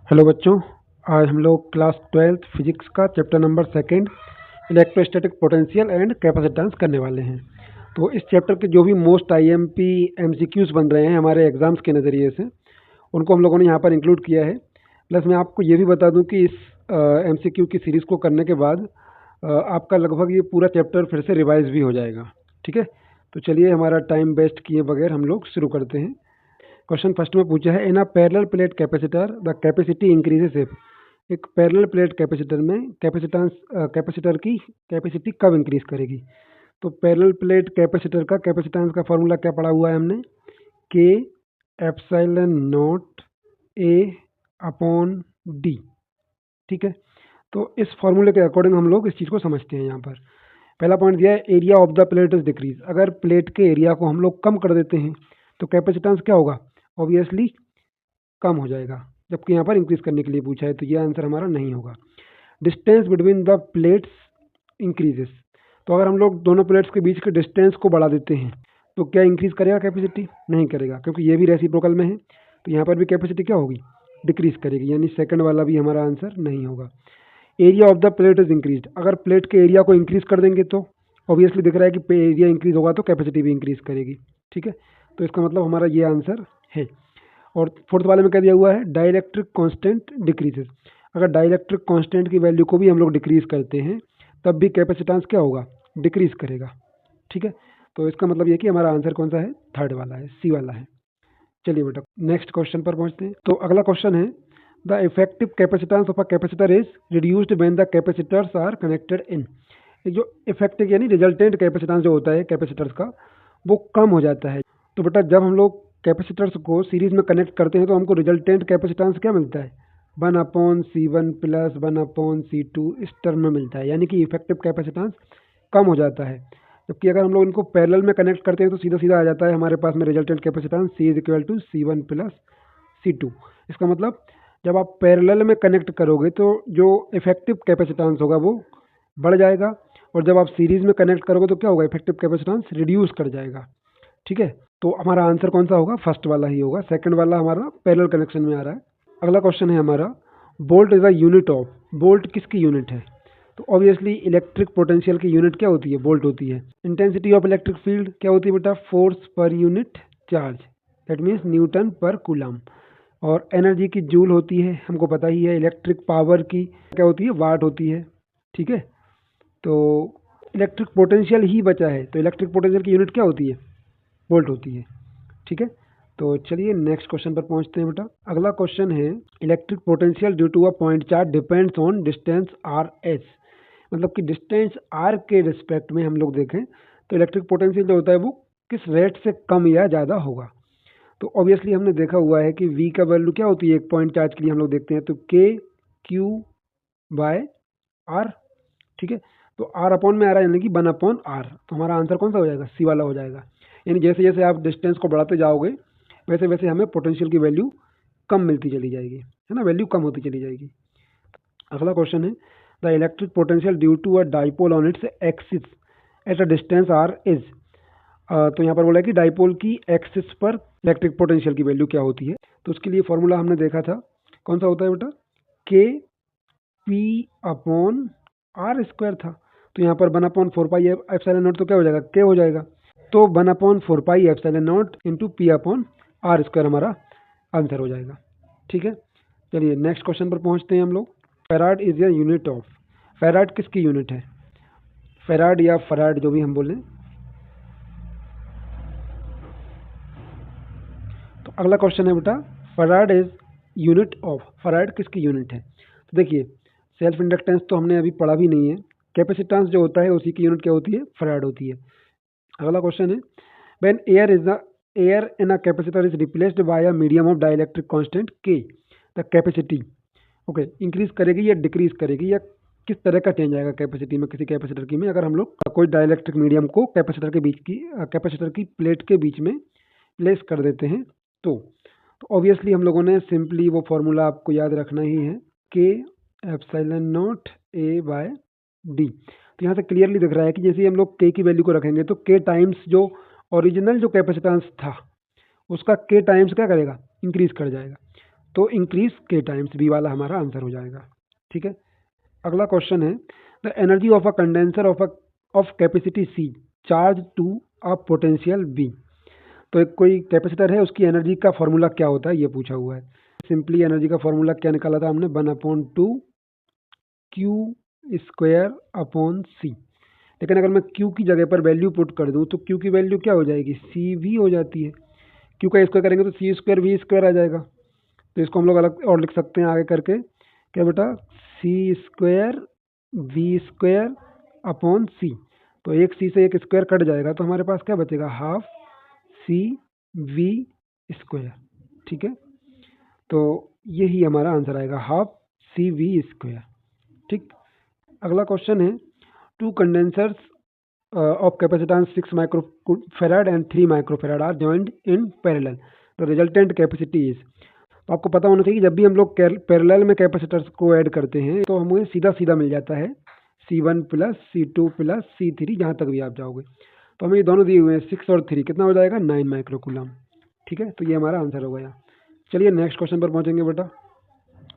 Hello बच्चों, आज हम लोग क्लास 12th फिजिक्स का chapter number 2 electrostatic potential and capacitance करने वाले हैं। तो इस चैप्टर के जो भी मोस्ट आईएमपी एमसीक्यूज बन रहे हैं हमारे एग्जाम्स के नज़रिए से, उनको हम लोगों ने यहाँ पर इंक्लूड किया है। प्लस मैं आपको ये भी बता दूँ कि इस एमसीक्यू की सीरीज़ को करने के बाद आपका लगभग ये पूरा चैप्टर फिर से रिवाइज भी हो जाएगा। ठीक है, तो चलिए हमारा टाइम वेस्ट किए बगैर हम लोग शुरू करते हैं। क्वेश्चन फर्स्ट में पूछा है, in a parallel plate capacitor the capacity increases if. एक पैरेलल प्लेट कैपेसिटर में कैपेसिटर की कैपेसिटी कब इंक्रीज करेगी। तो पैरेलल प्लेट कैपेसिटर का कैपेसिटेंस का फॉर्मूला क्या पढ़ा हुआ है हमने, K epsilon not A upon D. ठीक है, तो इस फॉर्मूले के अकॉर्डिंग हम लोग इस चीज़ को समझते हैं। यहाँ पर पहला पॉइंट दिया है, area of the plate is decrease. अगर प्लेट के एरिया को हम लोग कम कर देते हैं तो कैपेसिटेंस क्या होगा, ऑब्वियसली कम हो जाएगा। जबकि यहाँ पर इंक्रीज करने के लिए पूछा है तो ये आंसर हमारा नहीं होगा। Distance between the plates increases. तो अगर हम लोग दोनों प्लेट्स के बीच के डिस्टेंस को बढ़ा देते हैं तो क्या इंक्रीज करेगा कैपेसिटी, नहीं करेगा, क्योंकि ये भी रेसिप्रोकल में है। तो यहाँ पर भी कैपेसिटी क्या होगी, डिक्रीज करेगी, यानी सेकंड वाला भी हमारा आंसर नहीं होगा। Area of the plate is increase. अगर प्लेट के एरिया को इंक्रीज कर देंगे तो ऑब्वियसली दिख रहा है कि एरिया इंक्रीज होगा तो कैपेसिटी भी इंक्रीज करेगी। ठीक है, तो इसका मतलब हमारा ये आंसर है। और फोर्थ वाले में क्या दिया हुआ है, डाइलेक्ट्रिक कांस्टेंट डिक्रीजेस। अगर डाइलेक्ट्रिक कांस्टेंट की वैल्यू को भी हम लोग डिक्रीज करते हैं तब भी कैपेसिटेंस क्या होगा, डिक्रीज करेगा। ठीक है, तो इसका मतलब ये कि हमारा आंसर कौन सा है, थर्ड वाला है, सी वाला है। चलिए बेटा नेक्स्ट क्वेश्चन पर पहुंचते हैं। तो अगला क्वेश्चन है, the effective capacitance of a capacitor is reduced when the capacitors are connected in. जो इफेक्टिव यानी रिजल्टेंट कैपेसिटेंस जो होता है कैपेसिटर्स का, वो कम हो जाता है। तो बेटा जब हम लोग कैपेसिटर्स को सीरीज में कनेक्ट करते हैं तो हमको रिजल्टेंट कैपेसिटेंस क्या मिलता है, 1/C1 प्लस 1/C2 इस टर्म में मिलता है, यानी कि इफेक्टिव कैपेसिटेंस कम हो जाता है। जबकि अगर हम लोग इनको पैरेलल में कनेक्ट करते हैं तो सीधा सीधा आ जाता है हमारे पास में resultant capacitance C is equal to C1 plus C2। इसका मतलब जब आप पैरेलल में कनेक्ट करोगे तो जो इफेक्टिव कैपेसिटेंस होगा वो बढ़ जाएगा, और जब आप सीरीज में कनेक्ट करोगे तो क्या होगा, इफेक्टिव कैपेसिटेंस रिड्यूस कर जाएगा। ठीक है, तो हमारा आंसर कौन सा होगा, फर्स्ट वाला ही होगा। सेकंड वाला हमारा पैरेलल कनेक्शन में आ रहा है। अगला क्वेश्चन है हमारा, bolt is a unit of. Bolt किसकी यूनिट है, तो ऑब्वियसली इलेक्ट्रिक पोटेंशियल की यूनिट क्या होती है, बोल्ट होती है। इंटेंसिटी ऑफ इलेक्ट्रिक फील्ड क्या होती है बेटा, force per unit charge, that means Newton पर कूलम। और एनर्जी की जूल होती है, हमको पता ही है। इलेक्ट्रिक पावर की क्या होती है, वाट होती है। ठीक है, तो इलेक्ट्रिक पोटेंशियल ही बचा है, तो इलेक्ट्रिक पोटेंशियल की यूनिट क्या होती है, वोल्ट होती है। ठीक है, तो चलिए नेक्स्ट क्वेश्चन पर पहुंचते हैं बेटा। अगला क्वेश्चन है, electric potential due to a point charge depends on distance R S. मतलब कि डिस्टेंस आर के रिस्पेक्ट में हम लोग देखें तो इलेक्ट्रिक पोटेंशियल जो होता है वो किस रेट से कम या ज़्यादा होगा। तो ऑब्वियसली हमने देखा हुआ है कि V का वैल्यू क्या होती है एक पॉइंट चार्ज के लिए, हम लोग देखते हैं तो Q/R। ठीक है, तो R अपॉन में आ रहा है यानी कि 1/R। तो हमारा आंसर कौन सा हो जाएगा, सी वाला हो जाएगा। यानी जैसे जैसे आप डिस्टेंस को बढ़ाते जाओगे वैसे वैसे हमें पोटेंशियल की वैल्यू कम मिलती चली जाएगी, है ना, वैल्यू कम होती चली जाएगी। अगला क्वेश्चन है, the electric potential due to a dipole on its axis at a distance R is. तो यहाँ पर बोला है कि डाइपोल की एक्सिस पर इलेक्ट्रिक पोटेंशियल की वैल्यू क्या होती है। तो उसके लिए फॉर्मूला हमने देखा था, कौन सा होता है बेटा, के पी अपॉन आर स्क्वायर था। तो यहाँ पर 1/4 एप्सिलॉन नॉट तो क्या हो जाएगा, के हो जाएगा। तो 1/4 epsilon not into P upon R square हमारा आंसर हो जाएगा। ठीक है, चलिए नेक्स्ट क्वेश्चन पर पहुंचते हैं हम लोग। Farad is a unit of. Farad किसकी यूनिट है, फेराड या फराड जो भी हम बोलें। तो अगला क्वेश्चन है बेटा, farad is unit of. Farad किसकी यूनिट है, तो देखिए सेल्फ इंडक्टेंस तो हमने अभी पढ़ा भी नहीं है, कैपेसिटेंस जो होता है उसी की यूनिट क्या होती है, फराड होती है। अगला क्वेश्चन है, when air in a capacitor is replaced by a medium of dielectric constant के, द कैपेसिटी ओके इंक्रीज करेगी या डिक्रीज करेगी, या किस तरह का चेंज आएगा कैपेसिटी में किसी कैपेसिटर की में, अगर हम लोग कोई डाइलेक्ट्रिक मीडियम को कैपेसिटर की प्लेट के बीच में प्लेस कर देते हैं। तो ऑब्वियसली हम लोगों ने सिंपली वो फॉर्मूला आपको याद रखना ही है, के epsilon not A by D. तो यहाँ से क्लियरली दिख रहा है कि जैसे ही हम लोग के की वैल्यू को रखेंगे तो के टाइम्स जो ओरिजिनल जो कैपेसिटेंस था उसका के टाइम्स क्या करेगा, इंक्रीज कर जाएगा। तो इंक्रीज के टाइम्स, बी वाला हमारा आंसर हो जाएगा। ठीक है, अगला क्वेश्चन है the energy of a condenser of capacity C charge to a potential B. तो एक कोई कैपेसिटर है, उसकी एनर्जी का फॉर्मूला क्या होता है ये पूछा हुआ है। सिंपली एनर्जी का फॉर्मूला क्या निकाला था हमने, 1/2 क्यू स्क्वायर अपॉन सी। लेकिन अगर मैं क्यू की जगह पर वैल्यू पुट कर दूं तो क्यू की वैल्यू क्या हो जाएगी, सी वी हो जाती है। क्यू का स्क्वायर करेंगे तो सी स्क्वायर वी स्क्वायर आ जाएगा। तो इसको हम लोग अलग और लिख सकते हैं आगे करके, क्या बेटा, सी स्क्वायर वी स्क्वायर अपॉन सी। तो एक सी से एक स्क्वायर कट जाएगा तो हमारे पास क्या बचेगा, हाफ सी वी स्क्वायर। ठीक है, तो यही हमारा आंसर आएगा, हाफ सी वी स्क्वायर। ठीक, अगला क्वेश्चन है to condensers of capacitance 6 microfarad and 3 microfarad are joined in parallel. The resultant capacity is। तो आपको पता होना चाहिए जब भी हम लोग पैरेलल में कैपेसिटर्स को ऐड करते हैं तो हमें सीधा सीधा मिल जाता है C1 plus C2 plus C3, जहाँ तक भी आप जाओगे। तो हमें ये दोनों दिए हुए हैं 6 और 3, कितना हो जाएगा, 9 माइक्रोकूलम। ठीक है, तो ये हमारा आंसर हो गया। चलिए नेक्स्ट क्वेश्चन पर पहुँचेंगे बेटा।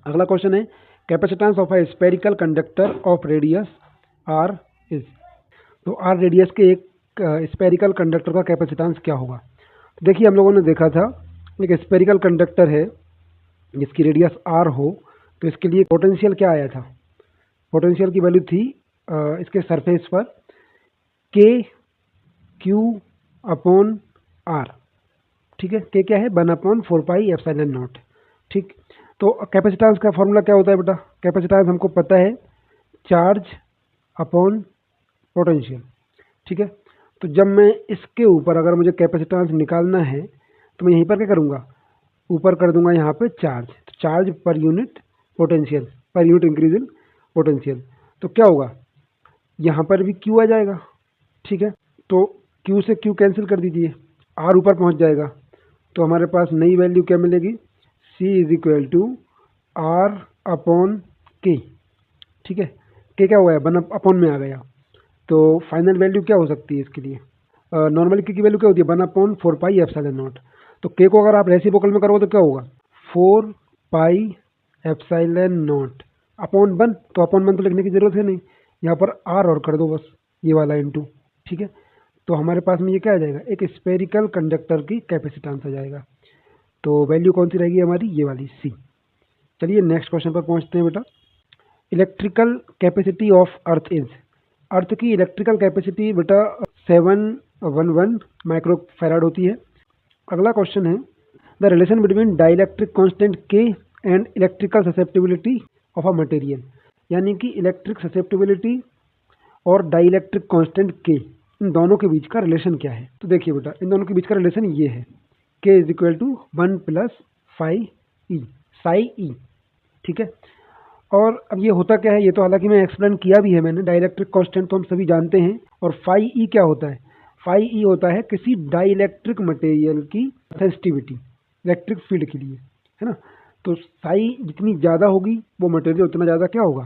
अगला क्वेश्चन है capacitance of a spherical conductor of radius R is. तो आर रेडियस के एक स्पेरिकल कंडक्टर का कैपेसिटेंस क्या होगा। तो देखिए हम लोगों ने देखा था एक स्पेरिकल कंडक्टर है जिसकी रेडियस आर हो, तो इसके लिए पोटेंशियल क्या आया था, पोटेंशियल की वैल्यू थी इसके सरफेस पर के क्यू अपॉन आर। ठीक है, के क्या है, 1/4πε0। ठीक, तो कैपेसिटेंस का फॉर्मूला क्या होता है बेटा, कैपेसिटेंस हमको पता है चार्ज अपॉन पोटेंशियल। ठीक है, तो जब मैं इसके ऊपर अगर मुझे कैपेसिटेंस निकालना है तो मैं यहीं पर क्या करूँगा, ऊपर कर दूंगा यहाँ पे चार्ज। तो चार्ज पर unit potential, per unit increase in potential. तो क्या होगा, यहाँ पर भी क्यू आ जाएगा। ठीक है, तो क्यू से क्यू कैंसिल कर दीजिए, आर ऊपर पहुँच जाएगा। तो हमारे पास नई वैल्यू क्या मिलेगी, C is equal to R upon K. ठीक है, के क्या हुआ है, 1 अपॉन में आ गया। तो फाइनल वैल्यू क्या हो सकती है इसके लिए, नॉर्मली के की वैल्यू क्या होती है, 1/4πε0। तो के को अगर आप रेसिप्रोकल में करोगे तो क्या होगा, 4πε0 अपॉन 1। तो अपॉन 1 तो लिखने की जरूरत है नहीं, यहाँ पर आर और कर दो बस, ये वाला इनटू। ठीक है, तो हमारे पास में ये क्या आ जाएगा, एक स्पेरिकल कंडक्टर की कैपेसिटेंस आ जाएगा। तो वैल्यू कौन सी रहेगी हमारी, ये वाली सी। चलिए नेक्स्ट क्वेश्चन पर पहुँचते हैं बेटा। Electrical capacity of earth is. Earth की इलेक्ट्रिकल कैपेसिटी बेटा 711 माइक्रोफैराड होती है। अगला क्वेश्चन है the relation between dielectric constant K and electrical susceptibility of a material. यानी कि इलेक्ट्रिक ससेप्टिबिलिटी और डाइलेक्ट्रिक कांस्टेंट के, इन दोनों के बीच का रिलेशन क्या है। तो देखिए बेटा, इन दोनों के बीच का रिलेशन ये है, K is equal to 1 + phi e psi E. ठीक है, और अब ये होता क्या है, ये तो हालांकि मैं एक्सप्लेन किया भी है मैंने, डाइलेक्ट्रिक कांस्टेंट तो हम सभी जानते हैं। और फाई ई क्या होता है, फाई ई होता है किसी डाइलेक्ट्रिक मटेरियल की सेंसिटिविटी इलेक्ट्रिक फील्ड के लिए, है ना। तो साई जितनी ज़्यादा होगी वो मटेरियल उतना ज़्यादा क्या होगा,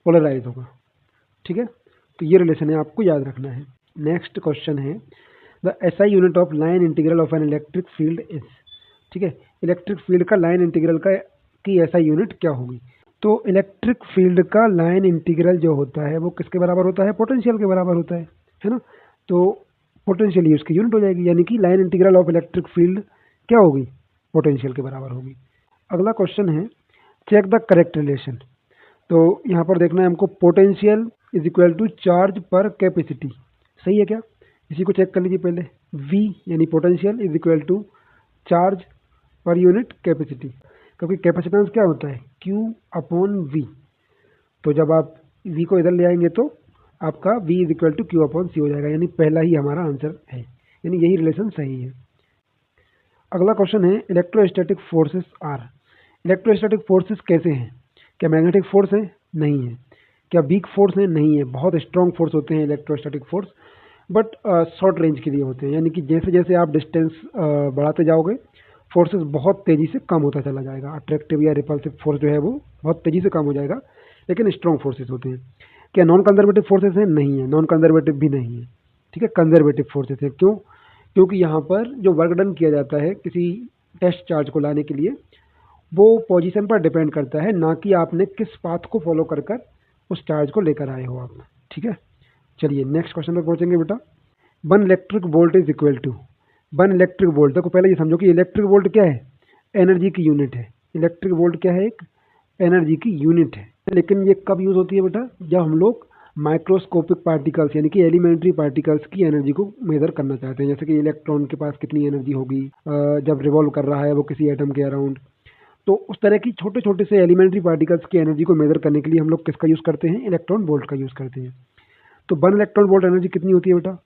पोलराइज होगा। ठीक है, तो ये रिलेशन है, आपको याद रखना है। नेक्स्ट क्वेश्चन है the SI unit of line integral of an electric field is. ठीक है, इलेक्ट्रिक फील्ड का लाइन इंटीग्रल का की एसआई यूनिट क्या होगी। तो इलेक्ट्रिक फील्ड का लाइन इंटीग्रल जो होता है वो किसके बराबर होता है, पोटेंशियल के बराबर होता है ना। तो पोटेंशियल ही उसकी यूनिट हो जाएगी, यानी कि line integral of electric field क्या होगी, पोटेंशियल के बराबर होगी। अगला क्वेश्चन है चेक द करेक्ट रिलेशन। तो यहाँ पर देखना है हमको, potential is equal to charge पर कैपेसिटी, सही है क्या, इसी को चेक कर लीजिए पहले। V यानी potential is equal to charge पर यूनिट कैपेसिटी, क्योंकि कैपेसिटेंस क्या होता है, Q अपॉन V। तो जब आप V को इधर ले आएंगे तो आपका V is equal to Q upon C हो जाएगा, यानी पहला ही हमारा आंसर है, यानी यही रिलेशन सही है। अगला क्वेश्चन है electrostatic forces are. Electrostatic forces कैसे हैं, क्या मैग्नेटिक फोर्स है, नहीं है। क्या वीक फोर्स है, नहीं है। बहुत स्ट्रॉन्ग फोर्स होते हैं electrostatic force, but short range के लिए होते हैं, यानी कि जैसे जैसे आप डिस्टेंस बढ़ाते जाओगे फोर्सेस बहुत तेज़ी से कम होता चला जाएगा। अट्रैक्टिव या रिपल्सिव फोर्स जो है वो बहुत तेज़ी से कम हो जाएगा, लेकिन स्ट्रॉन्ग फोर्सेस होते हैं। क्या नॉन कंजर्वेटिव फोर्सेस हैं, नहीं है, नॉन कंजर्वेटिव भी नहीं है। ठीक है, कंजर्वेटिव फोर्सेस है। क्यों, क्योंकि यहाँ पर जो वर्क डन किया जाता है किसी टेस्ट चार्ज को लाने के लिए, वो पोजीशन पर डिपेंड करता है, ना कि आपने किस पाथ को फॉलो कर कर उस चार्ज को लेकर आए हो आप। ठीक है, चलिए नेक्स्ट क्वेश्चन पर पहुंचेंगे बेटा। 1 electric volt is equal to 1 electric volt. देखो पहले ये समझो कि इलेक्ट्रिक वोल्ट क्या है, एनर्जी की यूनिट है। इलेक्ट्रिक वोल्ट क्या है, एक एनर्जी की यूनिट है। लेकिन ये कब यूज़ होती है बेटा, जब हम लोग माइक्रोस्कोपिक पार्टिकल्स यानी कि एलिमेंट्री पार्टिकल्स की एनर्जी को मेजर करना चाहते हैं। जैसे कि इलेक्ट्रॉन के पास कितनी एनर्जी होगी जब रिवॉल्व कर रहा है वो किसी एटम के अराउंड। तो उस तरह की छोटे छोटे से एलिमेंट्री पार्टिकल्स की एनर्जी को मेजर करने के लिए हम लोग किसका यूज़ करते हैं, इलेक्ट्रॉन वोल्ट का यूज़ करते हैं। तो 1 इलेक्ट्रॉन वोल्ट एनर्जी कितनी होती है बेटा,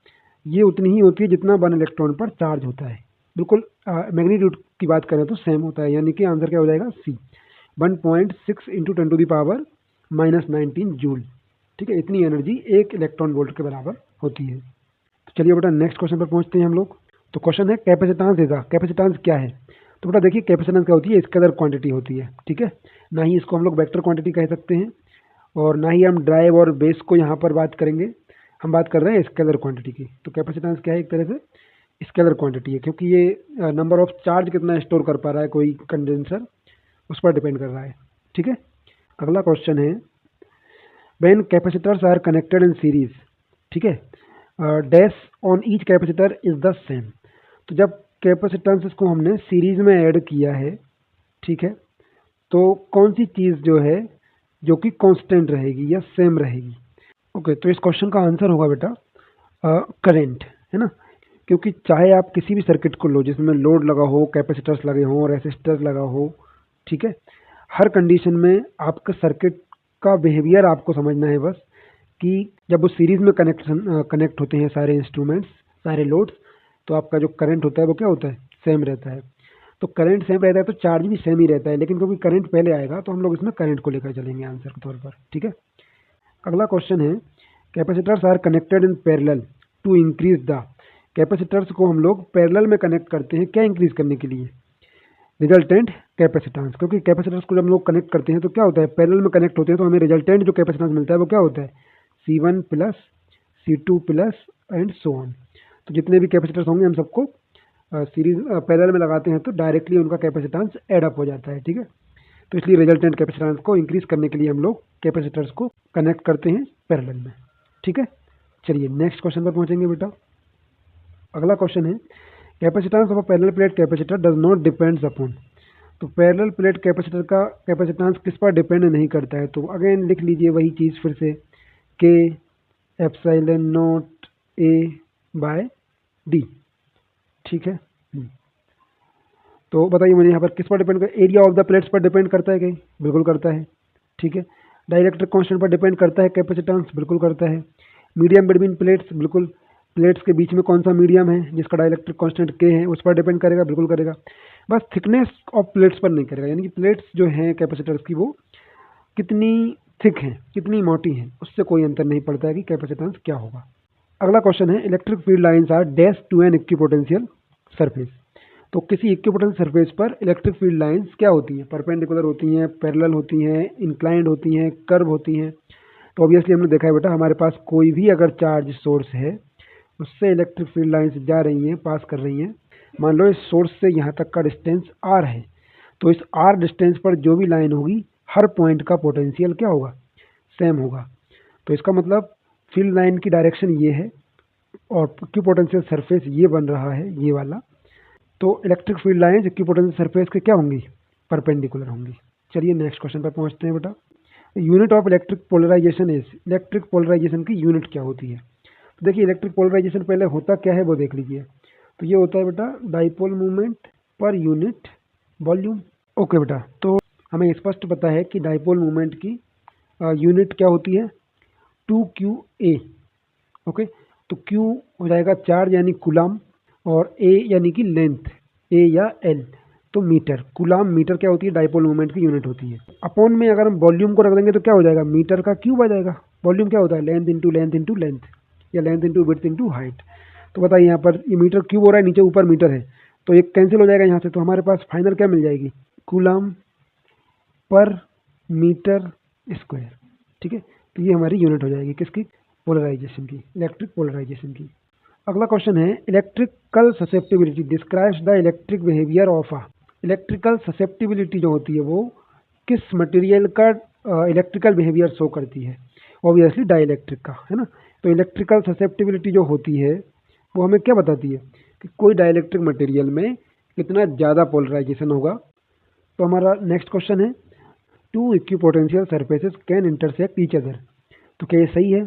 ये उतनी ही होती है जितना 1 इलेक्ट्रॉन पर चार्ज होता है। बिल्कुल मैग्नीट्यूड की बात करें तो सेम होता है, यानी कि आंसर क्या हो जाएगा, सी। 1.6 इंटू 10⁻⁻19 जूल। ठीक है, इतनी एनर्जी 1 इलेक्ट्रॉन वोल्ट के बराबर होती है। तो चलिए बेटा नेक्स्ट क्वेश्चन पर पहुंचते हैं हम लोग। तो क्वेश्चन है कैपेसिटेंस इज कैपेसिटेंस क्या है। तो बेटा देखिए कैपेसिटेंस क्या होती है, स्केलर क्वांटिटी होती है। ठीक है, ना ही इसको हम लोग वेक्टर क्वांटिटी कह सकते हैं और ना ही हम ड्राइव और बेस को यहाँ पर बात करेंगे, हम बात कर रहे हैं स्केलर क्वांटिटी की। तो कैपेसिटेंस क्या है, एक तरह से स्केलर क्वांटिटी है, क्योंकि ये नंबर ऑफ चार्ज कितना स्टोर कर पा रहा है कोई कंडेंसर, उस पर डिपेंड कर रहा है। ठीक है, अगला क्वेश्चन है when capacitors are connected in series. ठीक है, dash on each capacitor is the same. तो जब कैपेसिटेंस को हमने सीरीज में ऐड किया है, ठीक है, तो कौन सी चीज़ जो है जो कि कांस्टेंट रहेगी या सेम रहेगी। ओके, तो इस क्वेश्चन का आंसर होगा बेटा करंट, है ना। क्योंकि चाहे आप किसी भी सर्किट को लो जिसमें लोड लगा हो, कैपेसिटर्स लगे हों, रेसिस्टर लगा हो, ठीक है, हर कंडीशन में आपका सर्किट का बिहेवियर आपको समझना है बस, कि जब वो सीरीज में कनेक्ट होते हैं सारे इंस्ट्रूमेंट्स, सारे लोड्स, तो आपका जो करंट होता है वो क्या होता है, सेम रहता है। तो करंट सेम रहता है तो चार्ज भी सेम ही रहता है, लेकिन क्योंकि करंट पहले आएगा तो हम लोग इसमें करंट को लेकर चलेंगे आंसर के तौर पर। ठीक है, अगला क्वेश्चन है capacitors are connected in parallel to increase the. Capacitors को हम लोग पैरेलल में कनेक्ट करते हैं क्या इंक्रीज करने के लिए, रिजल्टेंट कैपेसिटेंस। क्योंकि कैपेसिटर्स को जब हम लोग कनेक्ट करते हैं तो क्या होता है, पैरेलल में कनेक्ट होते हैं तो हमें रिजल्टेंट जो कैपेसिटेंस मिलता है वो क्या होता है, C1 plus C2 plus and so on. तो जितने भी कैपेसिटर्स होंगे हम सबको सीरीज पैरेलल में लगाते हैं तो डायरेक्टली उनका कैपेसिटेंस एड अप हो जाता है। ठीक है, तो इसलिए रिजल्टेंट कैपेसिटेंस को इंक्रीज करने के लिए हम लोग कैपेसिटर्स को कनेक्ट करते हैं पैरेलल में। ठीक है, चलिए नेक्स्ट क्वेश्चन पर पहुंचेंगे बेटा। अगला क्वेश्चन है capacitance of a parallel plate capacitor does not depends upon. तो पैरेलल प्लेट कैपेसिटर का कैपेसिटेंस किस पर डिपेंड नहीं करता है। तो अगेन लिख लीजिए वही चीज़ फिर से, के epsilon not A by D. ठीक है, तो बताइए मुझे यहाँ पर किस पर डिपेंड कर, एरिया ऑफ द प्लेट्स पर डिपेंड करता है कहीं, बिल्कुल करता है। ठीक है, डाइलेक्ट्रिक कांस्टेंट पर डिपेंड करता है कैपेसिटेंस, बिल्कुल करता है। मीडियम बिटवीन प्लेट्स, बिल्कुल प्लेट्स के बीच में कौन सा मीडियम है जिसका डाइलेक्ट्रिक कांस्टेंट के है, उस पर डिपेंड करेगा, बिल्कुल करेगा। बस थिकनेस ऑफ प्लेट्स पर नहीं करेगा, यानी कि प्लेट्स जो हैं कैपेसिटर्स की वो कितनी थिक हैं, कितनी मोटी हैं, उससे कोई अंतर नहीं पड़ता है कि कैपेसिटेंस क्या होगा। अगला क्वेश्चन है electric field lines are dash to an equipotential surface. तो किसी इक्विपोटेंशियल सरफेस पर इलेक्ट्रिक फील्ड लाइंस क्या होती हैं, परपेंडिकुलर होती हैं, पैरेलल होती हैं, इंक्लाइंड होती हैं, कर्व होती हैं। तो ऑब्वियसली हमने देखा है बेटा, हमारे पास कोई भी अगर चार्ज सोर्स है उससे इलेक्ट्रिक फील्ड लाइंस जा रही हैं, पास कर रही हैं। मान लो इस सोर्स से यहाँ तक का डिस्टेंस r है, तो इस r डिस्टेंस पर जो भी लाइन होगी हर पॉइंट का पोटेंशियल क्या होगा, सेम होगा। तो इसका मतलब फील्ड लाइन की डायरेक्शन ये है और इक्विपोटेंशियल सरफेस ये बन रहा है, ये वाला। तो electric field lines equipotential surface के क्या होंगी, परपेंडिकुलर होंगी। चलिए नेक्स्ट क्वेश्चन पर पहुंचते हैं बेटा। Unit of electric polarisation is, electric polarisation की यूनिट क्या होती है। तो देखिए इलेक्ट्रिक पोलराइजेशन पहले होता क्या है वो देख लीजिए। तो ये होता है बेटा dipole movement per unit volume. Okay बेटा, तो हमें स्पष्ट पता है कि डाइपोल मूवमेंट की यूनिट क्या होती है, 2qa। ओके, तो q हो जाएगा चार्ज यानी कूलम, और a यानी कि लेंथ, a या l, तो मीटर। कूलम मीटर क्या होती है, डाइपोल मूवमेंट की यूनिट होती है। अपॉन में अगर हम वॉल्यूम को रख देंगे तो क्या हो जाएगा, मीटर का क्यूब आ जाएगा। वॉल्यूम क्या होता है, length into length into length, या length into width into height. तो बताइए यहाँ पर ये मीटर क्यूब हो रहा है, नीचे ऊपर मीटर है, तो ये कैंसिल हो जाएगा यहाँ से। तो हमारे पास फाइनल क्या मिल जाएगी, कूलम पर मीटर स्क्वायर। ठीक है, तो ये हमारी यूनिट हो जाएगी किसकी, पोलराइजेशन की, इलेक्ट्रिक पोलराइजेशन की। अगला क्वेश्चन है electrical susceptibility describes the electric behaviour of a. Electrical susceptibility जो होती है वो किस मटेरियल का इलेक्ट्रिकल बिहेवियर शो करती है? ऑब्वियसली डाइलेक्ट्रिक का, है ना। तो इलेक्ट्रिकल ससेप्टिबिलिटी जो होती है वो हमें क्या बताती है कि कोई डाइलेक्ट्रिक मटेरियल में कितना ज़्यादा पोलराइजेशन होगा। तो हमारा नेक्स्ट क्वेश्चन है, two equipotential surfaces can intersect each other. तो क्या ये सही है?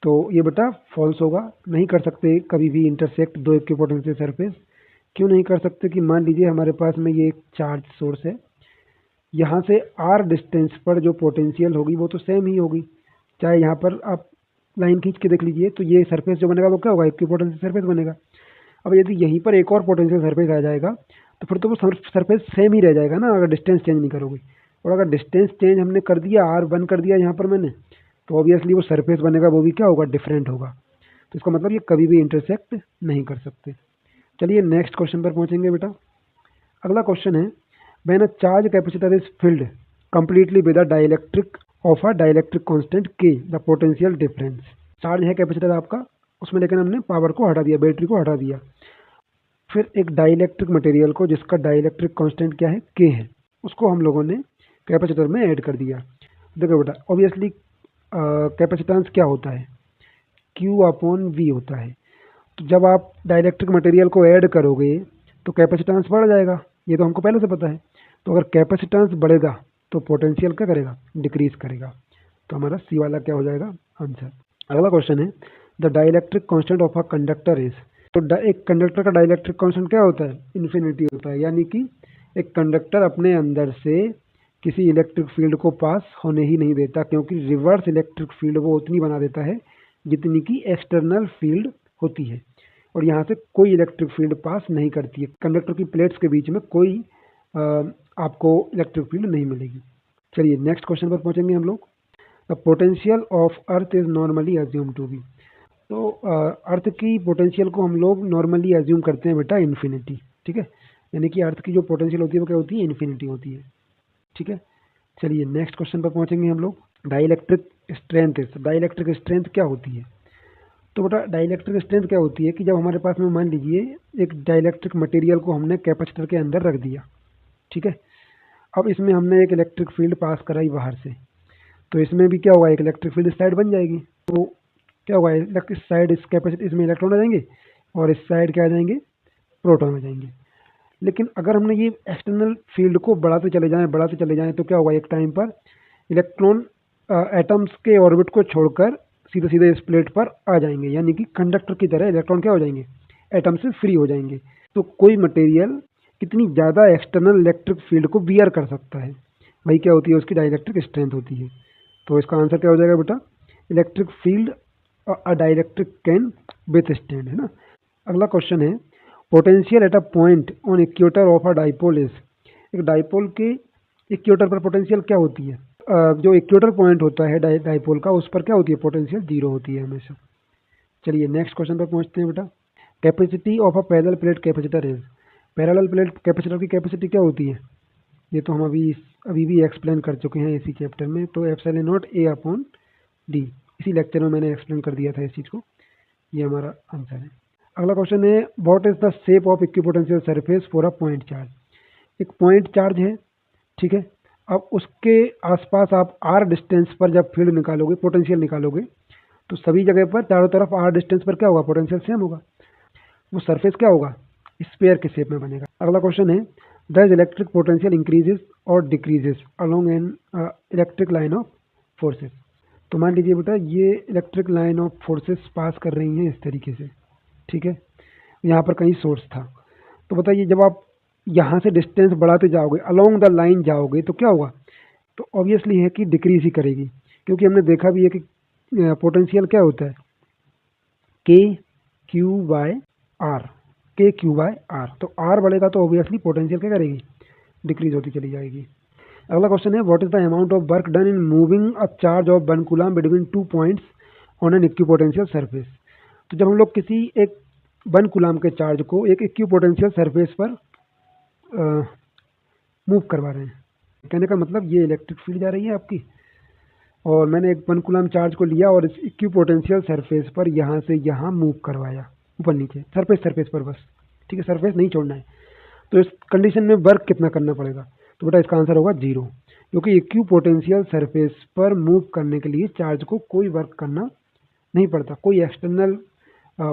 तो ये बेटा फॉल्स होगा, नहीं कर सकते कभी भी इंटरसेक्ट दो इक्विपोटेंशियल सरफेस। क्यों नहीं कर सकते कि मान लीजिए हमारे पास में ये एक चार्ज सोर्स है, यहाँ से आर डिस्टेंस पर जो पोटेंशियल होगी वो तो सेम ही होगी, चाहे यहाँ पर आप लाइन खींच के देख लीजिए, तो ये सरफेस जो बनेगा वो क्या होगा? इक्विपोटेंशियल सरफेस बनेगा। अब यदि यहीं पर एक और पोटेंशियल सरफेस आ जाएगा तो फिर तो वो सरफेस सेम ही रह जाएगा ना, अगर डिस्टेंस चेंज नहीं करोगे। और अगर डिस्टेंस चेंज हमने कर दिया, आर वन कर दिया यहाँ पर मैंने, तो ऑब्वियसली वो सरफेस बनेगा वो भी क्या होगा? डिफरेंट होगा। तो इसका मतलब ये कभी भी इंटरसेक्ट नहीं कर सकते। चलिए नेक्स्ट क्वेश्चन पर पहुँचेंगे बेटा। अगला क्वेश्चन है, when a charge capacitor is filled completely with a dielectric of a dielectric constant के, द पोटेंशियल डिफरेंस। चार्ज है कैपेसिटर आपका, उसमें लेकिन हमने पावर को हटा दिया, बैटरी को हटा दिया, फिर एक डाइलेक्ट्रिक मटेरियल को जिसका डाइलेक्ट्रिक कांस्टेंट क्या है? के है, उसको हम लोगों ने कैपेसिटर में ऐड कर दिया। देखो बेटा ऑब्वियसली कैपेसिटेंस क्या होता है? Q अपॉन V होता है। तो जब आप डाइलेक्ट्रिक मटेरियल को ऐड करोगे तो कैपेसिटेंस बढ़ जाएगा, ये तो हमको पहले से पता है। तो अगर कैपेसिटेंस बढ़ेगा तो पोटेंशियल क्या करेगा? डिक्रीज करेगा। तो हमारा सी वाला क्या हो जाएगा? आंसर। अगला क्वेश्चन है, the dielectric constant of a conductor is. तो एक कंडक्टर का डाइलेक्ट्रिक कांस्टेंट क्या होता है? इन्फिनिटी होता है, यानी कि एक कंडक्टर अपने अंदर से किसी इलेक्ट्रिक फील्ड को पास होने ही नहीं देता, क्योंकि रिवर्स इलेक्ट्रिक फील्ड वो उतनी बना देता है जितनी की एक्सटर्नल फील्ड होती है, और यहाँ से कोई इलेक्ट्रिक फील्ड पास नहीं करती है। कंडक्टर की प्लेट्स के बीच में कोई आपको इलेक्ट्रिक फील्ड नहीं मिलेगी। चलिए नेक्स्ट क्वेश्चन पर पहुँचेंगे हम लोग। The potential of earth is normally assume to be. तो अर्थ की पोटेंशियल को हम लोग नॉर्मली एज्यूम करते हैं बेटा इन्फिनिटी, ठीक है। यानी कि अर्थ की जो पोटेंशियल होती है वो क्या होती है? इन्फिनिटी होती है, ठीक है। चलिए नेक्स्ट क्वेश्चन पर पहुँचेंगे हम लोग। Dielectric strength is. Dielectric strength क्या होती है? तो बेटा डाइलेक्ट्रिक स्ट्रेंथ क्या होती है कि जब हमारे पास में मान लीजिए एक डाइलेक्ट्रिक मटेरियल को हमने कैपेसिटर के अंदर रख दिया, ठीक है। अब इसमें हमने एक इलेक्ट्रिक फील्ड पास कराई बाहर से, तो इसमें भी क्या होगा? एक इलेक्ट्रिक फील्ड साइड बन जाएगी। तो क्या होगा? इस साइड इस कैपेसिटर इसमें इलेक्ट्रॉन आ जाएंगे और इस साइड क्या आ जाएंगे? प्रोटॉन आ जाएंगे। लेकिन अगर हमने ये एक्सटर्नल फील्ड को बढ़ाते चले जाएं तो क्या होगा? एक टाइम पर इलेक्ट्रॉन एटम्स के ऑर्बिट को छोड़कर सीधे सीधे इस प्लेट पर आ जाएंगे, यानी कि कंडक्टर की तरह इलेक्ट्रॉन क्या हो जाएंगे? एटम से फ्री हो जाएंगे। तो कोई मटेरियल कितनी ज़्यादा एक्सटर्नल इलेक्ट्रिक फील्ड को बियर कर सकता है, वही क्या होती है? उसकी डाइलेक्ट्रिक स्ट्रेंथ होती है। तो इसका आंसर क्या हो जाएगा बेटा? Electric field a dielectric can withstand, है ना। अगला क्वेश्चन है, potential at a point on equator of a dipole is. एक डाइपोल के इक्वेटर पर पोटेंशियल क्या होती है? जो इक्वेटर पॉइंट होता है डाइपोल का, उस पर क्या होती है? पोटेंशियल जीरो होती है हमेशा। चलिए नेक्स्ट क्वेश्चन पर पहुंचते हैं बेटा। Capacity of a parallel plate capacitor is. Parallel plate capacitor की कैपेसिटी क्या होती है? ये तो हम अभी भी एक्सप्लेन कर चुके हैं इसी चैप्टर में। तो epsilon not A upon D, इसी लेक्चर में मैंने एक्सप्लेन कर दिया था इस चीज़ को। ये हमारा आंसर है। अगला क्वेश्चन है, what is the shape of equipotential surface for a point charge. एक पॉइंट चार्ज है, ठीक है। अब उसके आसपास आप आर डिस्टेंस पर जब फील्ड निकालोगे, पोटेंशियल निकालोगे, तो सभी जगह पर चारों तरफ आर डिस्टेंस पर क्या होगा? पोटेंशियल सेम होगा। वो सरफेस क्या होगा? स्फीयर के शेप में बनेगा। अगला क्वेश्चन है, द इलेक्ट्रिक पोटेंशियल इंक्रीजेस और decreases along an electric line of forces. तो मान लीजिए बेटा ये इलेक्ट्रिक लाइन ऑफ फोर्सेस पास कर रही हैं इस तरीके से, ठीक है। यहाँ पर कहीं सोर्स था, तो बताइए जब आप यहाँ से डिस्टेंस बढ़ाते जाओगे, अलोंग द लाइन जाओगे, तो क्या होगा? तो ऑब्वियसली है कि डिक्रीज ही करेगी, क्योंकि हमने देखा भी है कि पोटेंशियल क्या होता है? के क्यू बाय आर, के क्यू बाय आर। तो आर बढ़ेगा तो ऑब्वियसली पोटेंशियल क्या करेगी? डिक्रीज होती चली जाएगी। अगला क्वेश्चन है, what is the amount of work done in moving a charge of 1 coulomb between 2 points on an equipotential surface. तो जब हम लोग किसी एक 1 कूलम के चार्ज को एक इक्विपोटेंशियल सरफेस पर मूव करवा रहे हैं, कहने का मतलब ये इलेक्ट्रिक फील्ड जा रही है आपकी, और मैंने एक 1 कूलम चार्ज को लिया और इस इक्विपोटेंशियल सरफेस पर यहाँ से यहाँ मूव करवाया, ऊपर नीचे सरफेस पर बस, ठीक है। सरफेस नहीं छोड़ना है। तो इस कंडीशन में वर्क कितना करना पड़ेगा? तो बेटा इसका आंसर होगा 0, क्योंकि इक्वी पोटेंशियल सरफेस पर मूव करने के लिए चार्ज को कोई वर्क करना नहीं पड़ता, कोई एक्सटर्नल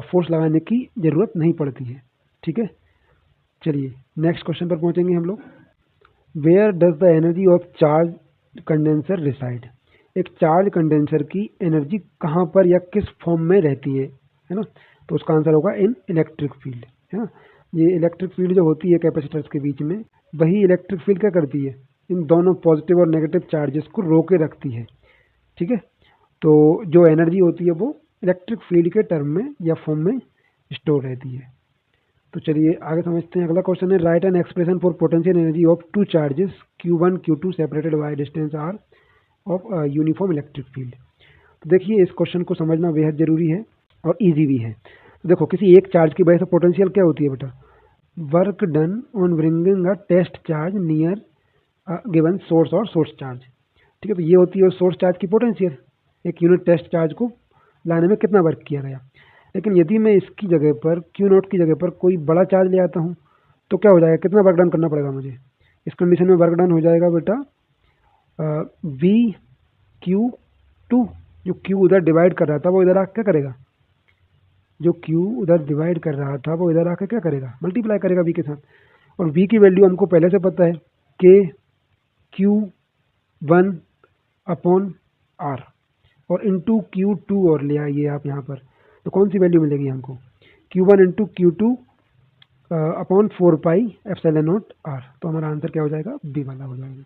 फोर्स लगाने की ज़रूरत नहीं पड़ती है। ठीक है, चलिए नेक्स्ट क्वेश्चन पर पहुंचेंगे हम लोग। Where does the energy of charge condenser reside? एक चार्ज कंडेंसर की एनर्जी कहाँ पर या किस फॉर्म में रहती है ना? तो उसका आंसर होगा इन इलेक्ट्रिक फील्ड, है ना। ये इलेक्ट्रिक फील्ड जो होती है कैपेसिटर्स के बीच में, वही इलेक्ट्रिक फील्ड क्या करती है, इन दोनों पॉजिटिव और नेगेटिव चार्जेस को रोके रखती है। ठीक है, तो जो एनर्जी होती है वो इलेक्ट्रिक फील्ड के टर्म में या फॉर्म में स्टोर रहती है। तो चलिए आगे समझते हैं। अगला क्वेश्चन है, right an expression for potential energy of two charges Q1 Q2 separated by distance r of uniform electric field. तो देखिए इस क्वेश्चन को समझना बेहद जरूरी है और इजी भी है। तो देखो किसी एक चार्ज की वजह से पोटेंशियल क्या होती है बेटा, work done on bringing a test charge near given source और सोर्स चार्ज। ठीक है, तो ये होती है सोर्स चार्ज की पोटेंशियल, एक यूनिट टेस्ट चार्ज को लाने में कितना वर्क किया गया। लेकिन यदि मैं इसकी जगह पर Q0 की जगह पर कोई बड़ा चार्ज ले आता हूँ तो क्या हो जाएगा, कितना वर्क डन करना पड़ेगा मुझे। इस कंडीशन में वर्क डन हो जाएगा बेटा VQ2, जो Q उधर डिवाइड कर रहा था वो इधर आके क्या करेगा, जो Q उधर डिवाइड कर रहा था वो इधर आके क्या करेगा, मल्टीप्लाई करेगा V के साथ। और V की वैल्यू हमको पहले से पता है, KQ1/R, और इंटू Q2 और ले आइए आप यहाँ पर, तो कौन सी वैल्यू मिलेगी हमको, Q1 इंटू Q2/4πε0R। तो हमारा आंसर क्या हो जाएगा, बी वाला हो जाएगा।